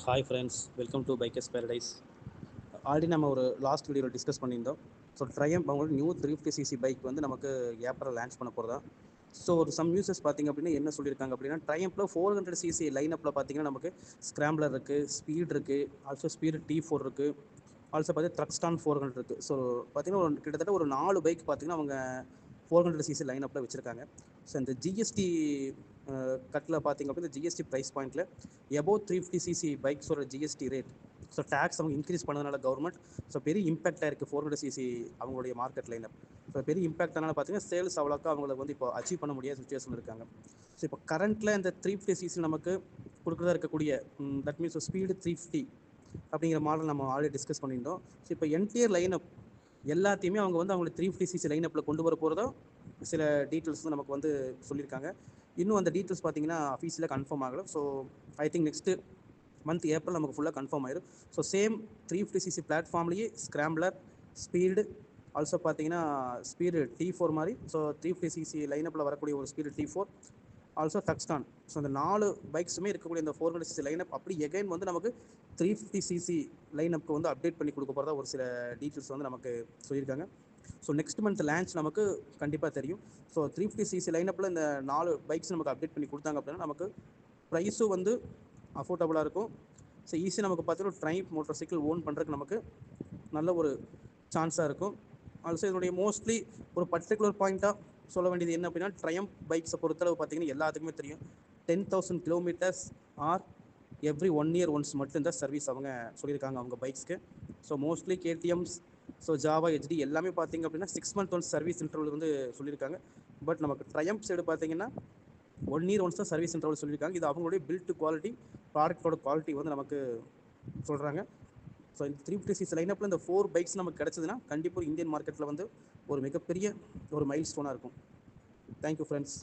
Hi friends, welcome to bikers paradise. Already நம்ம ஒரு last வீடியோவில் டிஸ்கஸ் பண்ணியிருந்தோம். ஸோ ட்ரையம்ப் அவங்களோட நியூ 350cc பைக் வந்து நமக்கு ஏப்ரல் லான்ச் பண்ண போகிறதா. ஸோ ஒரு சம் நியூஸஸ் பார்த்திங்க அப்படின்னா என்ன சொல்லியிருக்காங்க அப்படின்னா, ட்ரையம்பில் 400cc லைனப்பில் பார்த்தீங்கன்னா நமக்கு ஸ்க்ராம்ப்ளர் இருக்குது, ஸ்பீட் இருக்குது, ஆல்சோ ஸ்பீடு T4 இருக்குது, ஆல்சோ பார்த்தீங்கன்னா த்ரக்ஸ்டான் 400 இருக்குது. ஸோ பார்த்தீங்கன்னா கிட்டத்தட்ட ஒரு 4 பைக் பார்த்தீங்கன்னா அவங்க 400cc லைனப்பில் வச்சுருக்காங்க. ஸோ இந்த ஜிஎஸ்டி கட்டில் பார்த்திங்க அப்படின்னா ஜிஎஸ்டி ப்ரைஸ் பாயிண்ட்டில் எபோவ் 350cc பைக்ஸோட ஜிஎஸ்டி ரேட், ஸோ டேக்ஸ் அவங்க இன்க்ரீஸ் பண்ணதுனால கவர்மெண்ட் ஸோ பெரிய இம்பாக்டாக இருக்குது 400cc அவங்களுடைய மார்க்கெட் லைனப். ஸோ பெரிய இம்பாக்ட்னால பார்த்தீங்கன்னா சேல்ஸ் அவ்வளோக்கா அவங்களுக்கு வந்து இப்போ அச்சீவ் பண்ண முடியாத சுச்சுவேஷன் இருக்காங்க. ஸோ இப்போ கரண்ட்டில் இந்த 350cc நமக்கு கொடுக்குறதா இருக்கக்கூடிய தட் மீன்ஸ் ஸ்பீடு 350 அப்படிங்கிற மாடல் நம்ம ஆல்ரெடி டிஸ்கஸ் பண்ணியிருந்தோம். ஸோ இப்போ என்டையர் லைனப் எல்லாத்தையுமே அவங்க வந்து அவங்களை 350cc லைனப்பில் கொண்டு வர போகிறதா சில டீட்டெயில்ஸ் வந்து நமக்கு வந்து சொல்லியிருக்காங்க. இன்னும் அந்த டீட்டெயில்ஸ் பார்த்தீங்கன்னா அஃபீஷியலாக கன்ஃபார்ம் ஆகலை. So I think next month April நமக்கு ஃபுல்லாக கன்ஃபார்ம் ஆயிடும். ஸோ சேம் 350cc பிளாட்ஃபார்ம்லேயே ஸ்க்ராம்ப்ளர், ஸ்பீடு, ஆல்சோ பார்த்தீங்கன்னா ஸ்பீடு T4 மாதிரி, ஸோ 350cc லைனப்பில் வரக்கூடிய ஒரு ஸ்பீடு T4, ஆல்சோ தக்ஸ்டான். ஸோ இந்த 4 பைக்ஸுமே இருக்கக்கூடிய இந்த 400cc லைனப் அப்படி எகைன் வந்து நமக்கு 350cc லைனப்புக்கு வந்து அப்டேட் பண்ணி கொடுக்க போகிறதா ஒரு சில டீட்டெயில்ஸ் வந்து நமக்கு சொல்லியிருக்காங்க. ஸோ நெக்ஸ்ட் மந்த் லான்ச் நமக்கு கண்டிப்பாக தெரியும். ஸோ 350cc லைனப்பில் இந்த 4 பைக்ஸ் நமக்கு அப்டேட் பண்ணி கொடுத்தாங்க அப்படின்னா நமக்கு ப்ரைஸும் வந்து அஃபோர்டபுளாக இருக்கும். ஸோ ஈஸியாக நமக்கு பார்த்தீங்கன்னா ட்ரையம்ப் மோட்டார் சைக்கிள் ஓன் பண்ணுறதுக்கு நமக்கு நல்ல ஒரு சான்ஸாக இருக்கும். ஆல்சோ இதனுடைய மோஸ்ட்லி ஒரு பர்டிகுலர் பாயிண்ட்டாக சொல்ல வேண்டியது என்ன அப்படின்னா, ட்ரையம்ப் பைக்ஸை பொறுத்தளவு பார்த்தீங்கன்னா எல்லாத்துக்குமே தெரியும் 10,000 kilometres or every 1 year once மட்டும்தான் சர்வீஸ் அவங்க சொல்லியிருக்காங்க அவங்க பைக்ஸ்க்கு. So mostly KTMs, so Jawa HD எல்லாமே பார்த்தீங்க அப்படின்னா 6 month ஒன்ஸ் சர்வீஸ் இன்டர்வல் வந்து சொல்லியிருக்காங்க. பட் நமக்கு ட்ரையம்ப் சைடு பார்த்தீங்கன்னா 1 year ஒன்ஸ் தான் சர்வீஸ் இன்டர்வல் சொல்லியிருக்காங்க. இது அவங்களுடைய பில்ட் குவாலிட்டி, ப்ராடக்டோட குவாலிட்டி வந்து நமக்கு சொல்கிறாங்க. ஸோ இந்த 350cc லைனப்பில் இந்த 4 பைக்ஸ் நமக்கு கிடச்சதுன்னா கண்டிப்பாக இந்தியன் மார்க்கெட்டில் வந்து ஒரு மிகப்பெரிய ஒரு மைல் ஸ்டோனாக இருக்கும். Thank you friends.